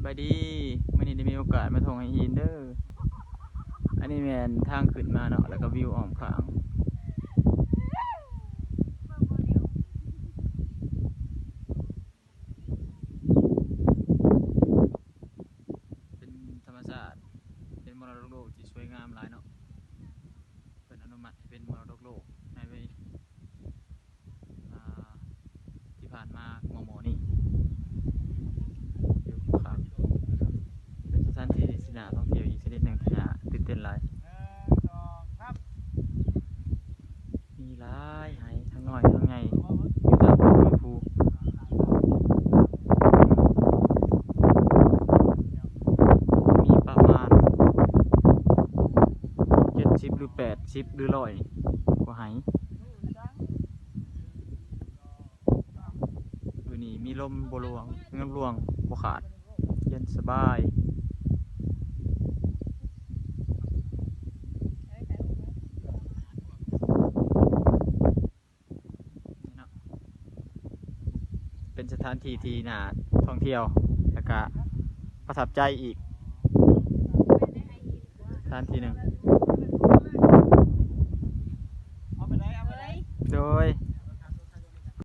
บายดีมื่อนี้ได้มีโอกาสมาท่องให้หินเด้ออันนี้แมนทางขึ้นมาเนาะแล้วก็วิวอ้อมข้างเป็นธรรมชาติเป็นมรดกโลกที่สวยงามหลายเนาะเป็นอนุมัติให้เป็นมรดกโลกในปีที่ผ่านมาหมอนี่อยู่ข้างเป็นสถานที่ที่น่าท่องเที่ยวอีกชนิดหนึ่งที่น่าตื่นเต้นหลายมีหลายไหทั้งน้อยทั้งใหญ่อยู่ตามภูมิภูมีประมาณ70หรือ80หรือ100กว่าไหอยู่นี่มีลมบ่หลวงเงือกหลวงบ่ขาดเย็นสบายเป็นสถานที่ที่น่าท่องเที่ยวและก็ประทับใจอีกสถานที่หนึ่งโดย